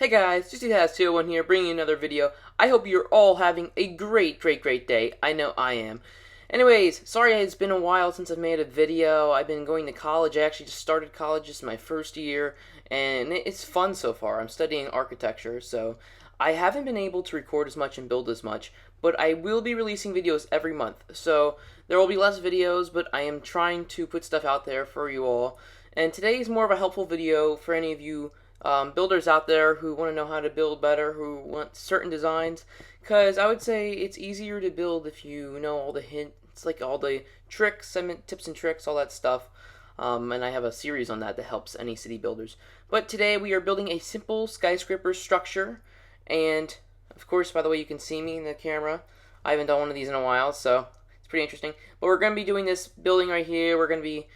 Hey guys, JustHas201 here, bringing you another video. I hope you're all having a great day. I know I am. Anyways, sorry it's been a while since I've made a video. I've been going to college. I actually just started college. This is my first year, and it's fun so far. I'm studying architecture, so I haven't been able to record as much and build as much, but I will be releasing videos every month. So there will be less videos, but I am trying to put stuff out there for you all. And today is more of a helpful video for any of you builders out there who want to know how to build better, who want certain designs, because I would say it's easier to build if you know all the hints, like all the tricks, tips and tricks, all that stuff. And I have a series on that helps any city builders. But today we are building a simple skyscraper structure, and of course, by the way, you can see me in the camera. I haven't done one of these in a while, so it's pretty interesting. But we're going to be doing this building right here. We're going to be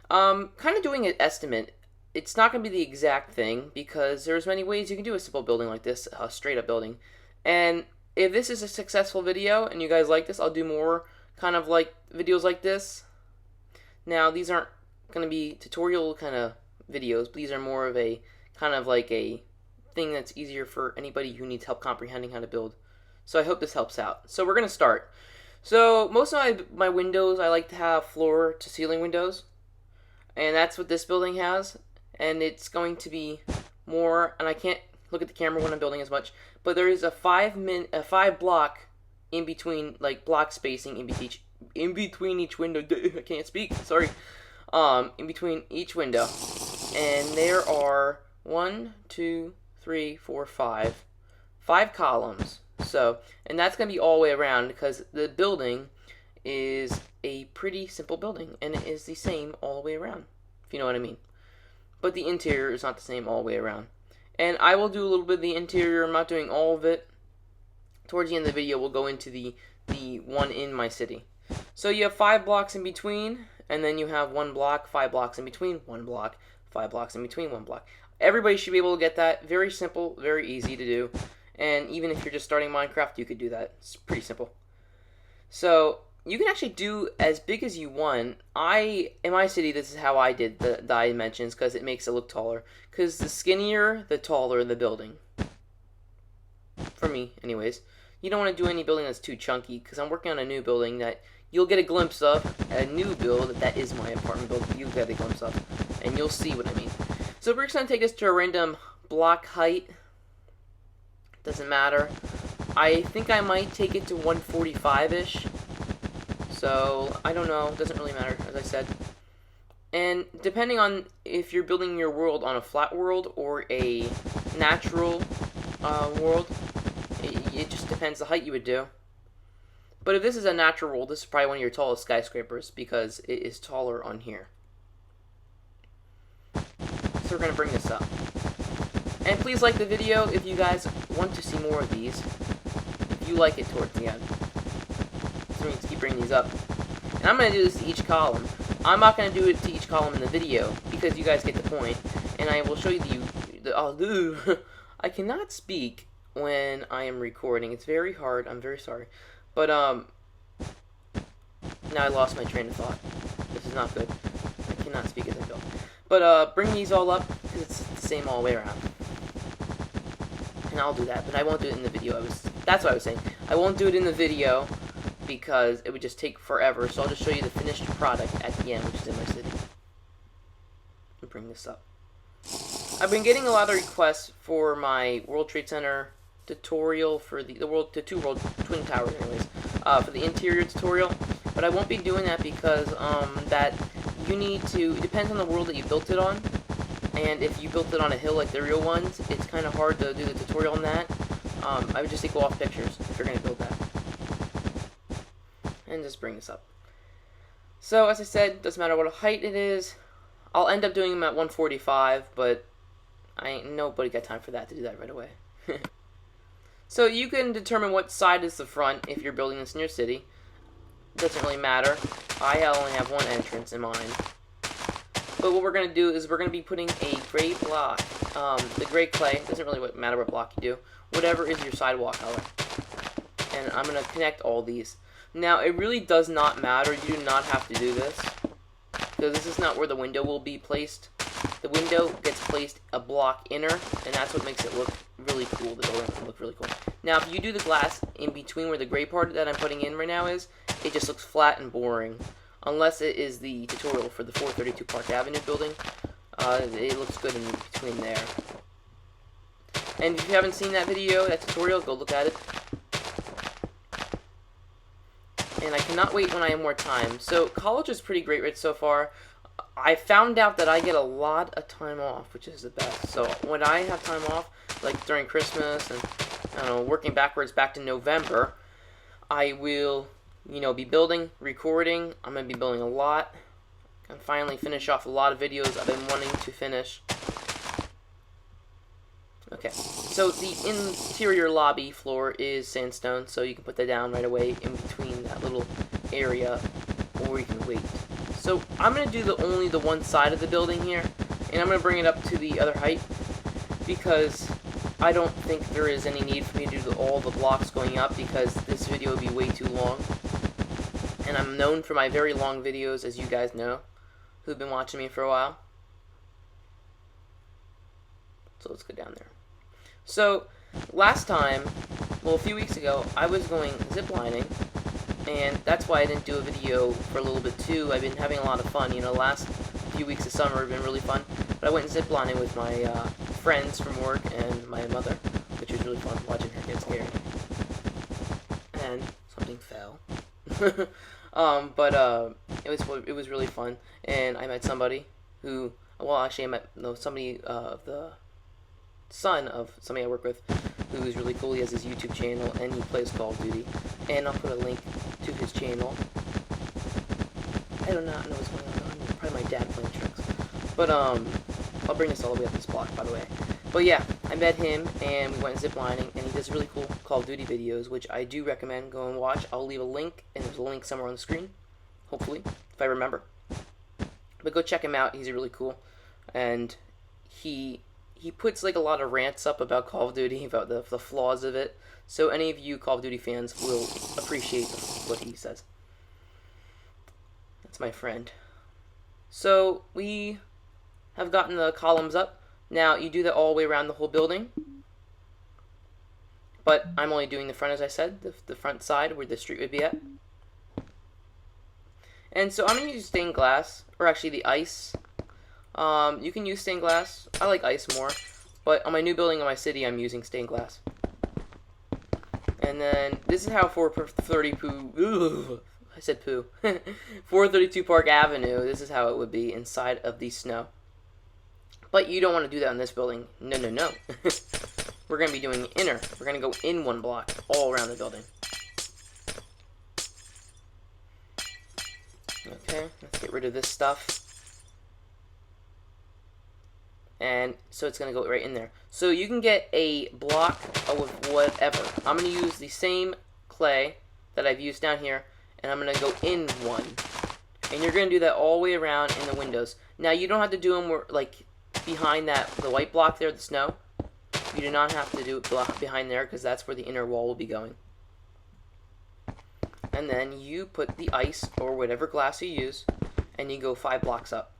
kind of doing an estimate. It's not going to be the exact thing because there's many ways you can do a simple building like this, a straight up building. And if this is a successful video and you guys like this, I'll do more kind of like videos like this. Now, these aren't going to be tutorial kind of videos, but these are more of a kind of like a thing that's easier for anybody who needs help comprehending how to build. So I hope this helps out. So we're going to start. So most of my windows, I like to have floor to ceiling windows. And that's what this building has. And it's going to be more, and I can't look at the camera when I'm building as much, but there is a five block in between, like block spacing in between each window. I can't speak, sorry. In between each window, and there are 1, 2, 3, 4, 5 columns. So, and that's gonna be all the way around because the building is a pretty simple building, and it is the same all the way around, if you know what I mean. But the interior is not the same all the way around. And I will do a little bit of the interior. I'm not doing all of it. Towards the end of the video, we'll go into the one in my city. So you have 5 blocks in between, and then you have 1 block, 5 blocks in between, 1 block, 5 blocks in between, 1 block. Everybody should be able to get that. Very simple, very easy to do. And even if you're just starting Minecraft, you could do that. It's pretty simple. So you can actually do as big as you want. In my city, this is how I did the dimensions because it makes it look taller. Because the skinnier, the taller the building. For me, anyways. You don't want to do any building that's too chunky because I'm working on a new building that you'll get a glimpse of. A new build that is my apartment building. You'll get a glimpse of. And you'll see what I mean. So we're just going to take this to a random block height. Doesn't matter. I think I might take it to 145-ish. So, I don't know, it doesn't really matter, as I said. And depending on if you're building your world on a flat world or a natural world, it just depends the height you would do. But if this is a natural world, this is probably one of your tallest skyscrapers because it is taller on here. So we're going to bring this up. And please like the video if you guys want to see more of these. If you like it towards the end. So we need to keep bringing these up. And I'm going to do this to each column. I'm not going to do it to each column in the video because you guys get the point. And I will show you I cannot speak when I am recording. It's very hard. I'm very sorry. But now I lost my train of thought. This is not good. I cannot speak as I go. But bring these all up because it's the same all the way around. And I'll do that, but I won't do it in the video. That's what I was saying. I won't do it in the video because it would just take forever, so I'll just show you the finished product at the end, which is in my city. I'll bring this up. I've been getting a lot of requests for my World Trade Center tutorial for the two World Twin Towers, anyways, for the interior tutorial, but I won't be doing that because that you need to. It depends on the world that you built it on, and if you built it on a hill like the real ones, it's kind of hard to do the tutorial on that. I would just say go off pictures if you're going to build that. And just bring this up. So, as I said, doesn't matter what height it is. I'll end up doing them at 145, but nobody got time for that to do that right away. So, you can determine what side is the front if you're building this in your city. Doesn't really matter. I only have one entrance in mind. But what we're going to do is we're going to be putting a gray block. The gray clay, doesn't really matter what block you do. Whatever is your sidewalk color. And I'm going to connect all these. Now, it really does not matter. You do not have to do this. Because this is not where the window will be placed. The window gets placed a block inner, and that's what makes it look really cool. The building will look really cool. Now, if you do the glass in between where the gray part that I'm putting in right now is, it just looks flat and boring. Unless it is the tutorial for the 432 Park Avenue building, it looks good in between there. And if you haven't seen that video, that tutorial, go look at it. And I cannot wait when I have more time. So, college is pretty great right so far. I found out that I get a lot of time off, which is the best. So, when I have time off, like during Christmas and, I don't know, working backwards back to November, I will, you know, be building, recording. I'm going to be building a lot. And finally finish off a lot of videos I've been wanting to finish. Okay, so the interior lobby floor is sandstone, so you can put that down right away in between that little area, or you can wait. So I'm going to do only the one side of the building here, and I'm going to bring it up to the other height, because I don't think there is any need for me to do all the blocks going up, because this video would be way too long. And I'm known for my very long videos, as you guys know, who've been watching me for a while. So let's go down there. So, last time, well, a few weeks ago, I was going ziplining, and that's why I didn't do a video for a little bit too. I've been having a lot of fun. You know, the last few weeks of summer have been really fun. But I went ziplining with my friends from work and my mother, which was really fun, watching her get scared. And something fell. It was really fun, and I met somebody who, well, actually I met somebody the son of somebody I work with, who is really cool. He has his YouTube channel and he plays Call of Duty, and I'll put a link to his channel. I do not know what's going on. Probably my dad playing tricks, but I'll bring this all the way up this block, by the way. But yeah, I met him and we went ziplining, and he does really cool Call of Duty videos, which I do recommend go and watch. I'll leave a link, and there's a link somewhere on the screen, hopefully, if I remember. But go check him out. He's really cool, and he puts like a lot of rants up about Call of Duty, about the flaws of it. So any of you Call of Duty fans will appreciate what he says. That's my friend. So we have gotten the columns up. Now you do that all the way around the whole building. But I'm only doing the front, as I said, the front side where the street would be at. And so I'm going to use stained glass, or actually the ice. You can use stained glass. I like ice more, but on my new building in my city, I'm using stained glass. And then this is how 432 Park Avenue. This is how it would be inside of the snow. But you don't want to do that in this building. No, no, no. We're going to be doing inner. We're going to go in one block all around the building. Okay, let's get rid of this stuff. And so it's going to go right in there. So you can get a block of whatever. I'm going to use the same clay that I've used down here, and I'm going to go in one. And you're going to do that all the way around in the windows. Now, you don't have to do them like behind the white block there, the snow. You do not have to do it behind there, because that's where the inner wall will be going. And then you put the ice, or whatever glass you use, and you go 5 blocks up.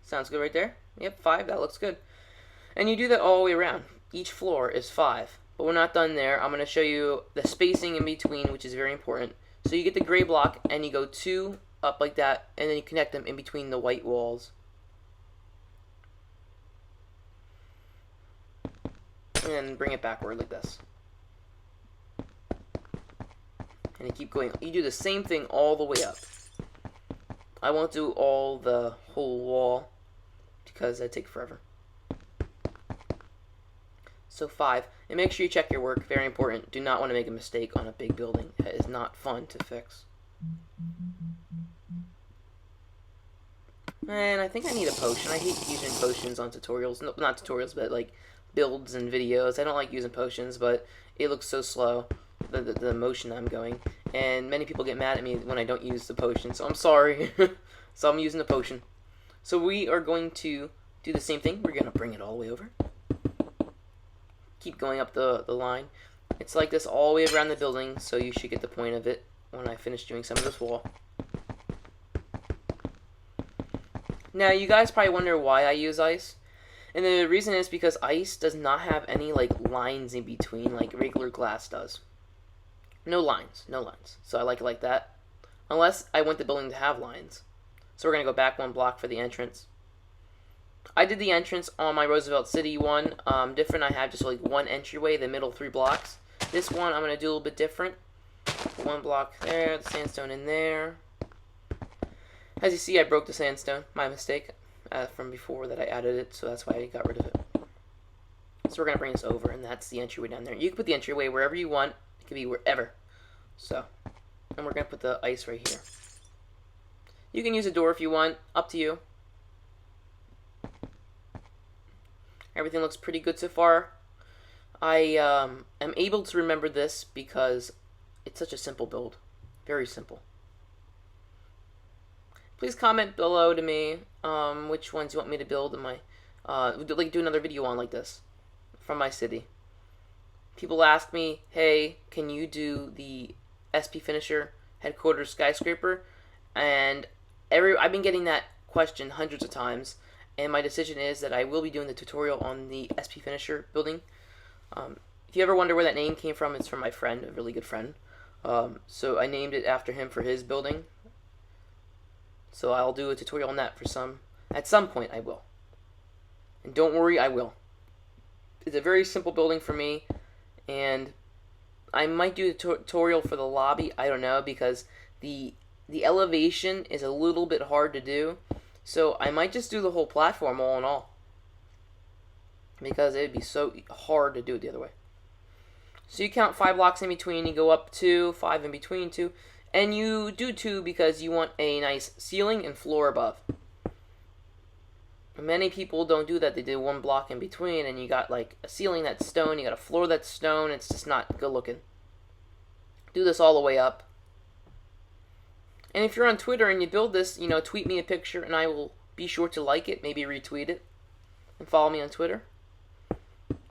Sounds good right there? Yep, 5, that looks good. And you do that all the way around. Each floor is 5. But we're not done there. I'm going to show you the spacing in between, which is very important. So you get the gray block, and you go 2 up like that, and then you connect them in between the white walls. And bring it backward like this. And you keep going. You do the same thing all the way up. I won't do the whole wall, because that'd take forever. So 5. And make sure you check your work. Very important. Do not want to make a mistake on a big building. That is not fun to fix. And I think I need a potion. I hate using potions on tutorials. No, not tutorials, but like builds and videos. I don't like using potions, but it looks so slow, the motion I'm going. And many people get mad at me when I don't use the potion, so I'm sorry. So I'm using the potion. So we are going to do the same thing. We're going to bring it all the way over. Keep going up the line. It's like this all the way around the building, so you should get the point of it when I finish doing some of this wall. Now, you guys probably wonder why I use ice. And the reason is because ice does not have any, like, lines in between like regular glass does. No lines, no lines. So I like it like that. Unless I want the building to have lines. So we're going to go back 1 block for the entrance. I did the entrance on my Roosevelt City one different. I have just like 1 entryway, the middle 3 blocks. This one I'm going to do a little bit different. 1 block there, the sandstone in there. As you see, I broke the sandstone. My mistake from before that I added it, so that's why I got rid of it. So we're going to bring this over, and that's the entryway down there. You can put the entryway wherever you want. It can be wherever. So, and we're going to put the ice right here. You can use a door if you want. Up to you. Everything looks pretty good so far. I am able to remember this because it's such a simple build. Very simple. Please comment below to me which ones you want me to build in my do another video on like this from my city. People ask me, hey, can you do the SP Finisher headquarters skyscraper? And I've been getting that question hundreds of times, and my decision is that I will be doing the tutorial on the SP Finisher building. If you ever wonder where that name came from, it's from my friend, a really good friend. So I named it after him for his building. So I'll do a tutorial on that at some point I will. And don't worry, I will. It's a very simple building for me, and I might do a tutorial for the lobby, I don't know, because the elevation is a little bit hard to do. So I might just do the whole platform all in all, because it'd be so hard to do it the other way. So you count 5 blocks in between, you go up 2, 5 in between 2, and you do 2 because you want a nice ceiling and floor above. Many people don't do that. They do 1 block in between, and you got like a ceiling that's stone, you got a floor that's stone. It's just not good looking. Do this all the way up. And if you're on Twitter and you build this, tweet me a picture, and I will be sure to like it, maybe retweet it, and follow me on Twitter.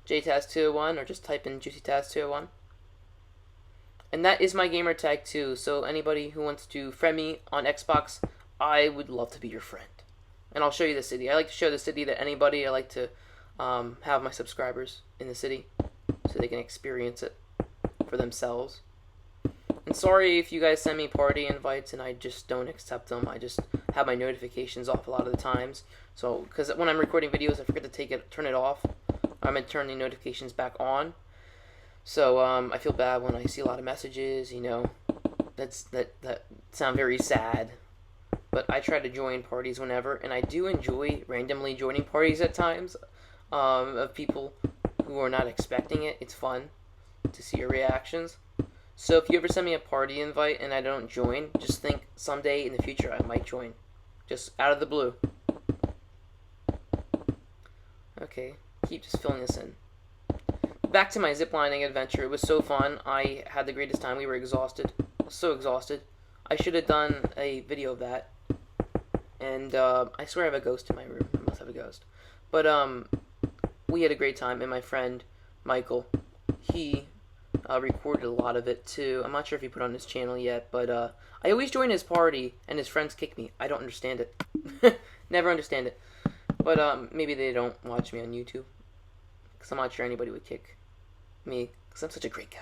JTaz201, or just type in JuicyTaz201. And that is my gamer tag too, so anybody who wants to friend me on Xbox, I would love to be your friend. And I'll show you the city. I like to show the city to anybody. I like to have my subscribers in the city so they can experience it for themselves. And sorry if you guys send me party invites and I just don't accept them. I just have my notifications off a lot of the times. So, because when I'm recording videos, I forget to turn it off. I'm going to turn the notifications back on. So I feel bad when I see a lot of messages, that sound very sad. But I try to join parties whenever, and I do enjoy randomly joining parties at times of people who are not expecting it. It's fun to see your reactions. So if you ever send me a party invite and I don't join, just think someday in the future I might join. Just out of the blue. Okay, keep just filling this in. Back to my ziplining adventure. It was so fun. I had the greatest time. We were exhausted. So exhausted. I should have done a video of that. And I swear I have a ghost in my room. I must have a ghost. But we had a great time. And my friend, Michael, he recorded a lot of it too. I'm not sure if he put it on his channel yet. But I always join his party and his friends kick me. I don't understand it. Never understand it. But maybe they don't watch me on YouTube. Because I'm not sure anybody would kick me, because I'm such a great guy.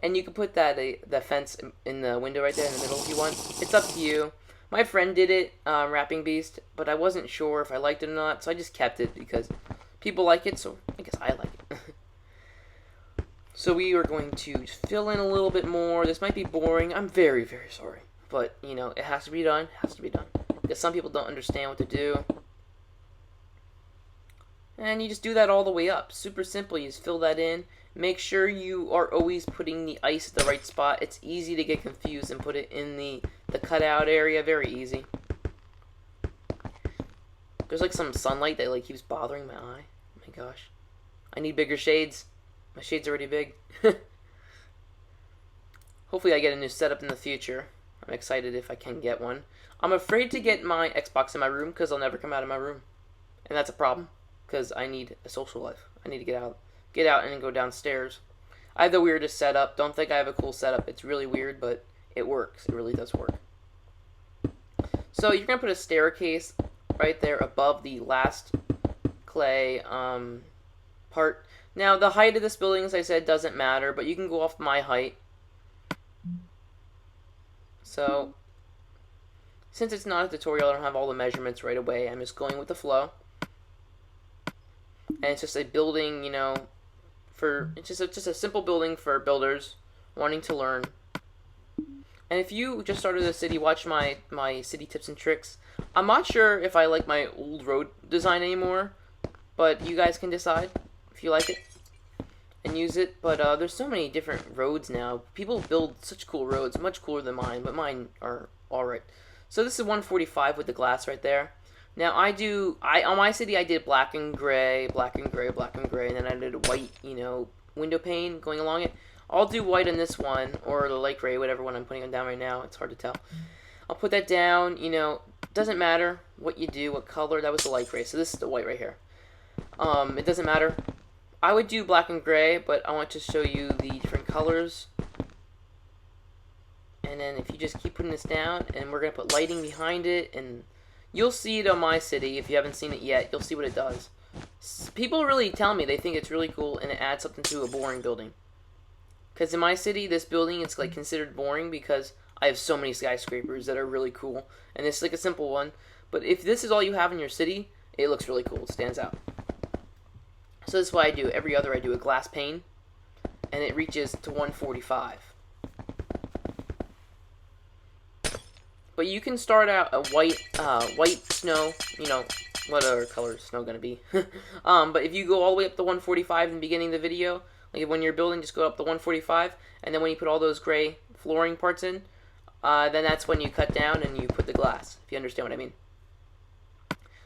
And you can put that fence in the window right there in the middle if you want. It's up to you. My friend did it, Rapping Beast, but I wasn't sure if I liked it or not, so I just kept it because people like it, so I guess I like it. So we are going to fill in a little bit more. This might be boring. I'm very, very sorry. But, it has to be done. It has to be done. Because some people don't understand what to do. And you just do that all the way up. Super simple. You just fill that in. Make sure you are always putting the ice at the right spot. It's easy to get confused and put it in the cutout area. Very easy. There's like some sunlight that keeps bothering my eye. Oh my gosh. I need bigger shades. My shade's already big. Hopefully I get a new setup in the future. I'm excited if I can get one. I'm afraid to get my Xbox in my room because I'll never come out of my room. And that's a problem. Because I need a social life. I need to get out and go downstairs. I have the weirdest setup. Don't think I have a cool setup. It's really weird, but it works. It really does work. So you're going to put a staircase right there above the last clay part. Now, the height of this building, as I said, doesn't matter, but you can go off my height. So, since it's not a tutorial, I don't have all the measurements right away. I'm just going with the flow. And it's just a building, you know, it's just a simple building for builders wanting to learn. And if you just started a city, watch my city tips and tricks. I'm not sure if I like my old road design anymore, but you guys can decide if you like it and use it. But there's so many different roads now. People build such cool roads, much cooler than mine, but mine are alright. So this is 145 with the glass right there. Now on my city I did black and gray, black and gray, black and gray, and then I did a white, you know, window pane going along it. I'll do white on this one, or the light gray, whatever one I'm putting down right now. It's hard to tell. I'll put that down, you know, doesn't matter what you do, what color. That was the light gray, so this is the white right here. It doesn't matter. I would do black and gray, but I want to show you the different colors. And then if you just keep putting this down, and we're going to put lighting behind it, and you'll see it on my city. If you haven't seen it yet, you'll see what it does. People really tell me they think it's really cool, and it adds something to a boring building. Because in my city, this building is like considered boring because I have so many skyscrapers that are really cool. And it's like a simple one. But if this is all you have in your city, it looks really cool. It stands out. So this is what I do. Every other I do a glass pane. And it reaches to 145. But you can start out a white snow. You know, what other color is snow going to be? But if you go all the way up to 145 in the beginning of the video, like when you're building, just go up to 145, and then when you put all those gray flooring parts in, then that's when you cut down and you put the glass, if you understand what I mean.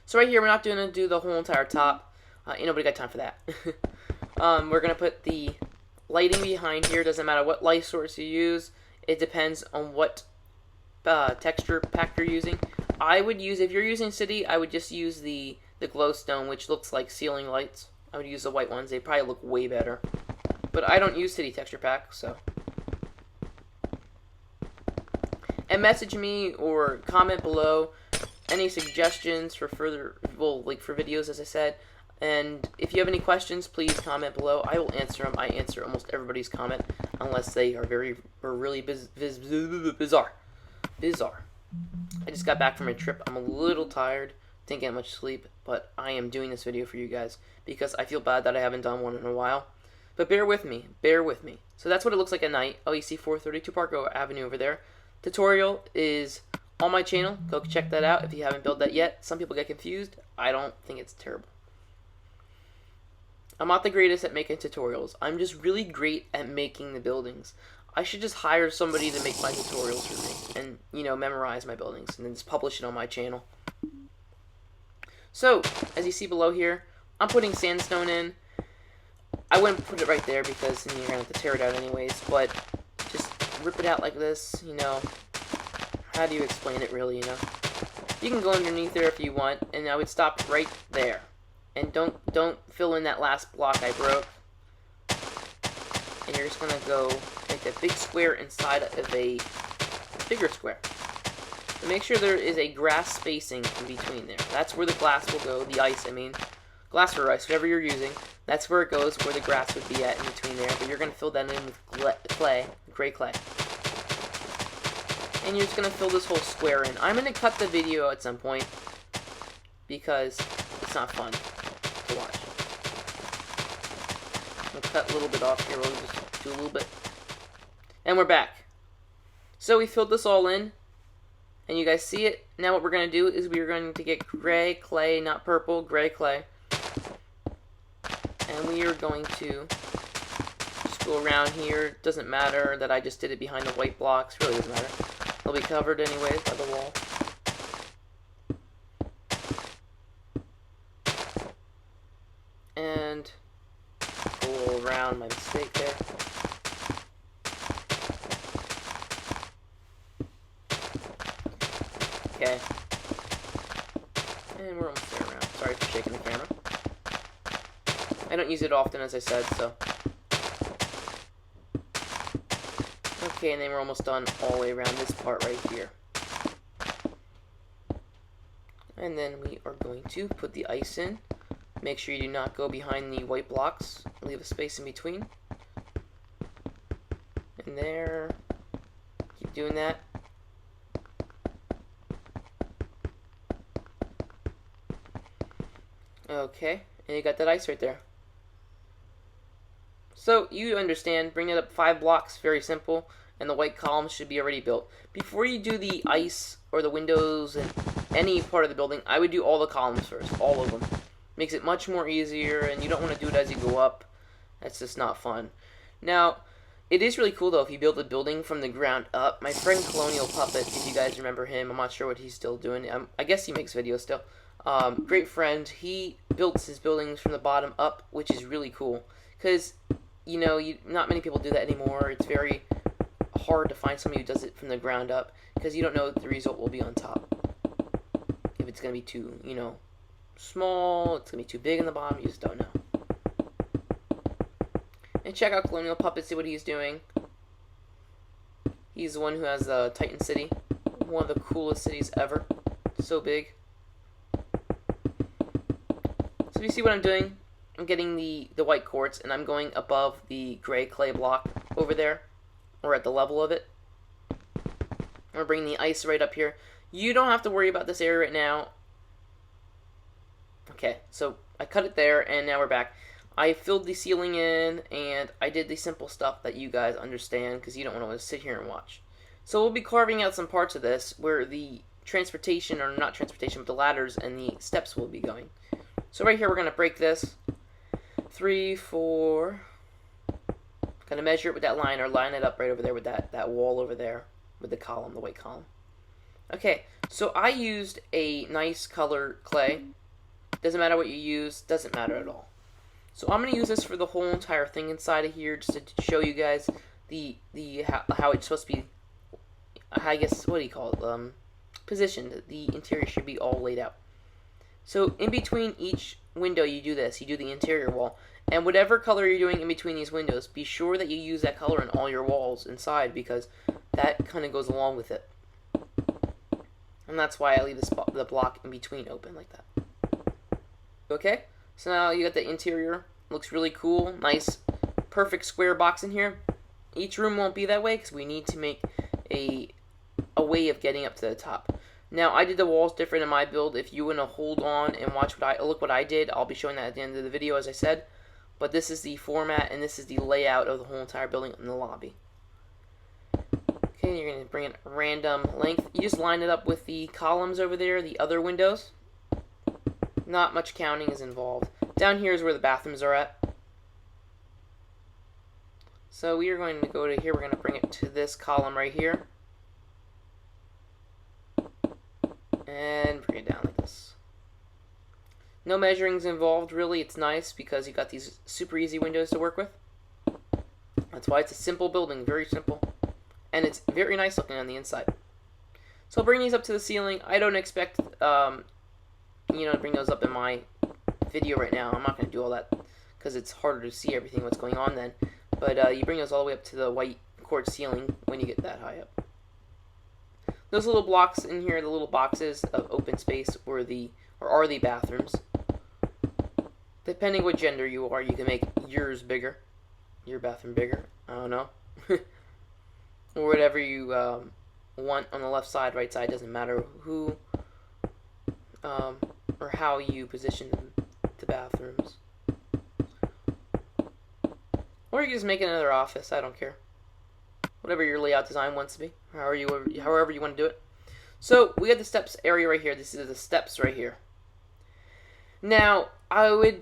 So right here, we're not going to do the whole entire top. Ain't nobody got time for that. We're going to put the lighting behind here. Doesn't matter what light source you use. It depends on what texture pack you're using. I would use, if you're using city, I would just use the glowstone, which looks like ceiling lights. I would use the white ones. They probably look way better. But I don't use city texture pack, so. And message me or comment below any suggestions for further, well, like for videos, as I said. And if you have any questions, please comment below. I will answer them. I answer almost everybody's comment, unless they are really bizarre. I just got back from a trip. I'm a little tired. Didn't get much sleep, but I am doing this video for you guys because I feel bad that I haven't done one in a while. But bear with me. So that's what it looks like at night. Oh, you see 432 Park Avenue over there. Tutorial is on my channel. Go check that out if you haven't built that yet. Some people get confused. I don't think it's terrible. I'm not the greatest at making tutorials. I'm just really great at making the buildings. I should just hire somebody to make my tutorials for me and, you know, memorize my buildings and then just publish it on my channel. So, as you see below here, I'm putting sandstone in. I wouldn't put it right there because then you're going to have to tear it out anyways, but just rip it out like this, you know. How do you explain it really, you know? You can go underneath there if you want, and I would stop right there. And don't fill in that last block I broke. And you're just going to go make a big square inside of a bigger square. So make sure there is a grass spacing in between there. That's where the glass will go, the ice, I mean. Glass or ice, whatever you're using. That's where it goes, where the grass would be at in between there. But you're going to fill that in with clay, gray clay. And you're just going to fill this whole square in. I'm going to cut the video at some point because it's not fun to watch. We'll cut a little bit off here. We'll just do a little bit. And we're back. So we filled this all in. And you guys see it. Now what we're going to do is we're going to get gray clay, not purple, gray clay. And we are going to just go around here. Doesn't matter that I just did it behind the white blocks. Really doesn't matter. They'll be covered anyways by the wall. And go around my mistake there. Okay. And we're almost there around. Sorry for shaking the camera. I don't use it often, as I said, so. Okay, and then we're almost done all the way around this part right here. And then we are going to put the ice in. Make sure you do not go behind the white blocks. Leave a space in between. And there. Keep doing that. Okay, and you got that ice right there. So you understand, bring it up 5 blocks, very simple, and the white columns should be already built. Before you do the ice or the windows and any part of the building, I would do all the columns first, all of them. Makes it much more easier, and you don't want to do it as you go up. That's just not fun. Now, it is really cool though if you build a building from the ground up. My friend Colonial Puppet, if you guys remember him, I'm not sure what he's still doing. I guess he makes videos still. Great friend. He builds his buildings from the bottom up, which is really cool. Because, you know, not many people do that anymore. It's very hard to find somebody who does it from the ground up. Because you don't know what the result will be on top. If it's going to be too, you know, small, it's going to be too big in the bottom, you just don't know. And check out Colonial Puppet, see what he's doing. He's the one who has the Titan City. One of the coolest cities ever. So big. So if you see what I'm doing, I'm getting the white quartz, and I'm going above the gray clay block over there, or at the level of it. I'm bringing the ice right up here. You don't have to worry about this area right now. Okay, so I cut it there, and now we're back. I filled the ceiling in, and I did the simple stuff that you guys understand, because you don't want to sit here and watch. So we'll be carving out some parts of this, where the transportation, or not transportation, but the ladders and the steps will be going. So right here, we're going to break this. 3, 4. Going to measure it with that line, or line it up right over there with that wall over there, with the column, the white column. Okay, so I used a nice color clay. Doesn't matter what you use, doesn't matter at all. So I'm going to use this for the whole entire thing inside of here, just to show you guys how it's supposed to be, I guess, what do you call it, positioned. The interior should be all laid out. So in between each window you do this, you do the interior wall. And whatever color you're doing in between these windows, be sure that you use that color in all your walls inside, because that kind of goes along with it. And that's why I leave the block in between open like that. Okay, so now you got the interior. Looks really cool. Nice, perfect square box in here. Each room won't be that way because we need to make a way of getting up to the top. Now, I did the walls different in my build. If you want to hold on and watch what I did, I'll be showing that at the end of the video, as I said. But this is the format, and this is the layout of the whole entire building in the lobby. Okay, you're going to bring in random length. You just line it up with the columns over there, the other windows. Not much counting is involved. Down here is where the bathrooms are at. So we are going to go to here. We're going to bring it to this column right here. And bring it down like this. No measuring's involved, really. It's nice because you got these super easy windows to work with. That's why it's a simple building, very simple. And it's very nice looking on the inside. So I'll bring these up to the ceiling. I don't expect, to bring those up in my video right now. I'm not going to do all that because it's harder to see everything what's going on then. But you bring those all the way up to the white quartz ceiling when you get that high up. Those little blocks in here, the little boxes of open space, are the bathrooms. Depending what gender you are, you can make yours bigger, your bathroom bigger. I don't know, or whatever you want on the left side, right side. Doesn't matter who or how you position the bathrooms. Or you can just make another office. I don't care. Whatever your layout design wants to be, however you want to do it. So we got the steps area right here. This is the steps right here. Now I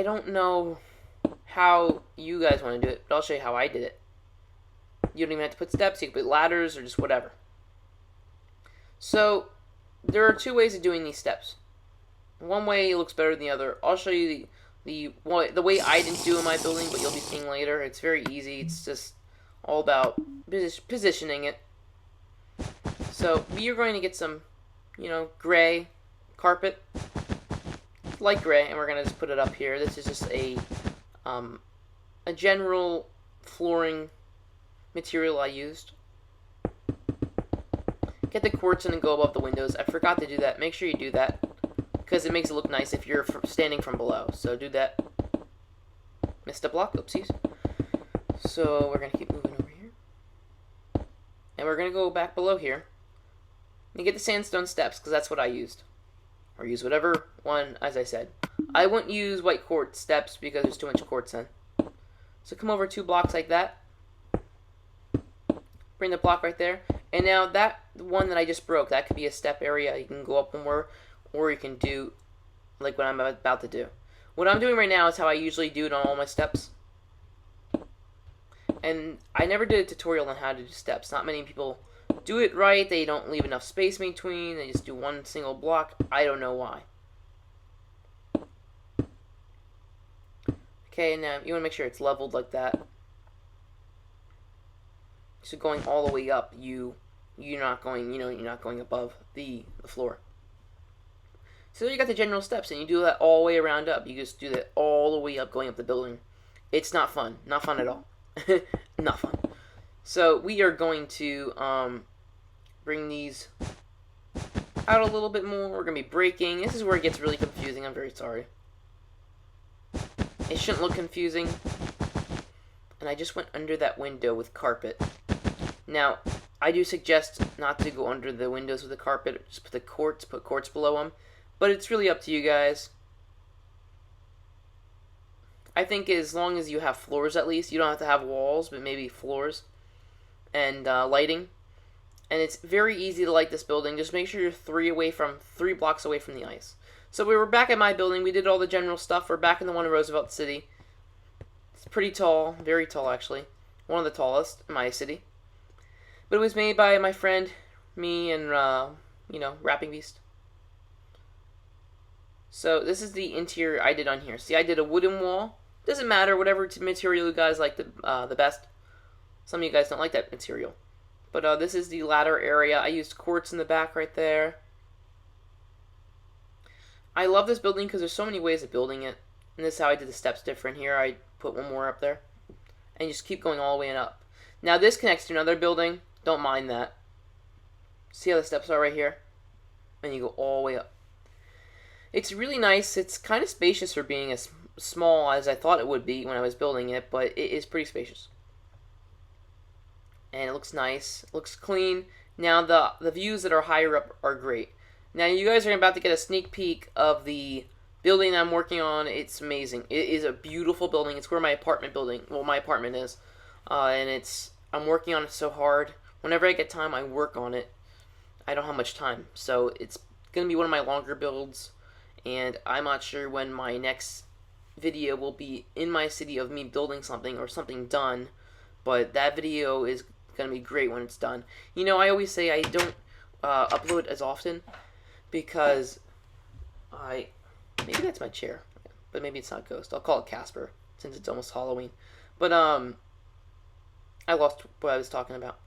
don't know how you guys want to do it, but I'll show you how I did it. You don't even have to put steps. You can put ladders or just whatever. So there are 2 ways of doing these steps. One way looks better than the other. I'll show you the way I didn't do in my building, but you'll be seeing later. It's very easy. It's just all about positioning it. So we are going to get some, gray carpet, light gray, and we're going to just put it up here. This is just a general flooring material I used. get the quartz and then go above the windows. I forgot to do that. Make sure you do that, because it makes it look nice if you're standing from below. So do that. Missed a block. Oopsies. So we're going to keep moving over here. And we're going to go back below here. And get the sandstone steps, because that's what I used. Or use whatever one, as I said. I wouldn't use white quartz steps because there's too much quartz in. So come over 2 blocks like that. Bring the block right there. And now that one that I just broke, that could be a step area. You can go up one more, or you can do like what I'm about to do. What I'm doing right now is how I usually do it on all my steps. And I never did a tutorial on how to do steps. Not many people do it right. They don't leave enough space between. They just do one single block. I don't know why. Okay, now you want to make sure it's leveled like that. So going all the way up, you're not going above the floor. So you got the general steps, and you do that all the way around up. You just do that all the way up, going up the building. It's not fun. Not fun at all. Not fun. So we are going to bring these out a little bit more. We're going to be breaking. This is where it gets really confusing. I'm very sorry. It shouldn't look confusing. And I just went under that window with carpet. Now, I do suggest not to go under the windows with the carpet. Just put quartz below them. But it's really up to you guys. I think as long as you have floors at least, you don't have to have walls, but maybe floors and lighting. And it's very easy to light this building. Just make sure you're 3 blocks away from the ice. So we were back at my building. We did all the general stuff. We're back in the one in Roosevelt City. It's pretty tall, very tall actually. One of the tallest in my city. But it was made by my friend, me, and Rapping Beast. So this is the interior I did on here. See, I did a wooden wall. Doesn't matter, whatever material you guys like the best. Some of you guys don't like that material. But this is the ladder area. I used quartz in the back right there. I love this building because there's so many ways of building it. And this is how I did the steps different here. I put one more up there. And you just keep going all the way up. Now this connects to another building. Don't mind that. See how the steps are right here? And you go all the way up. It's really nice. It's kind of spacious for being as small as I thought it would be when I was building it, but it is pretty spacious. And it looks nice. It looks clean. Now the views that are higher up are great. Now you guys are about to get a sneak peek of the building that I'm working on. It's amazing. It is a beautiful building. It's where my apartment is. And I'm working on it so hard. Whenever I get time, I work on it. I don't have much time. So it's going to be one of my longer builds. And I'm not sure when my next video will be in my city of me building something or something done. But that video is going to be great when it's done. You know, I always say I don't upload as often because maybe that's my chair. But maybe it's not Ghost. I'll call it Casper since it's almost Halloween. But I lost what I was talking about.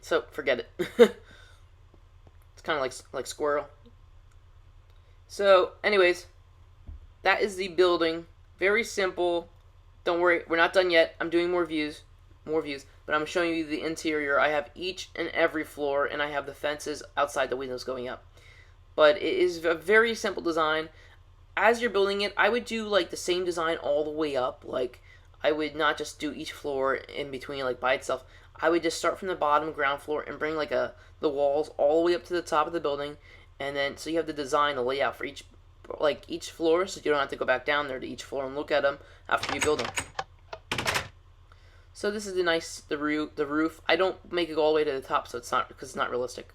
So forget it. It's kind of like Squirrel. So, anyways, that is the building. Very simple. Don't worry, we're not done yet. I'm doing more views, but I'm showing you the interior. I have each and every floor, and I have the fences outside the windows going up. But it is a very simple design. As you're building it, I would do like the same design all the way up. Like, I would not just do each floor in between like by itself. I would just start from the bottom ground floor and bring like the walls all the way up to the top of the building. And then, so you have the design, the layout for each floor, so you don't have to go back down there to each floor and look at them after you build them. So this is the roof. I don't make it all the way to the top, so because it's not realistic.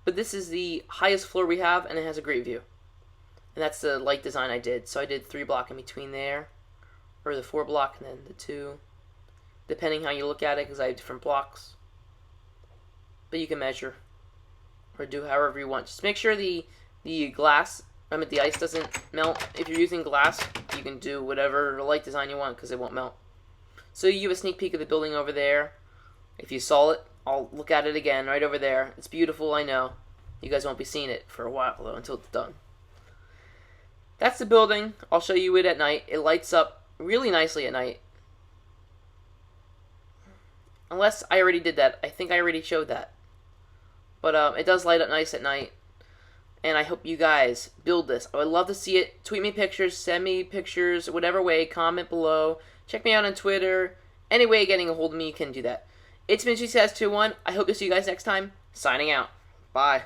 But this is the highest floor we have, and it has a great view. And that's the light design I did. So I did 3 block in between there, or the 4 block, and then the 2, depending how you look at it, because I have different blocks. But you can measure. Or do however you want. Just make sure the ice doesn't melt. If you're using glass, you can do whatever light design you want because it won't melt. So you have a sneak peek of the building over there. If you saw it, I'll look at it again right over there. It's beautiful, I know. You guys won't be seeing it for a while though until it's done. That's the building. I'll show you it at night. It lights up really nicely at night. Unless I already did that. I think I already showed that. but it does light up nice at night. And I hope you guys build this. I would love to see it. Tweet me pictures, send me pictures, whatever way, comment below. Check me out on Twitter. Any way of getting a hold of me, you can do that. It's been Skyscraper 21. I hope to see you guys next time. Signing out. Bye.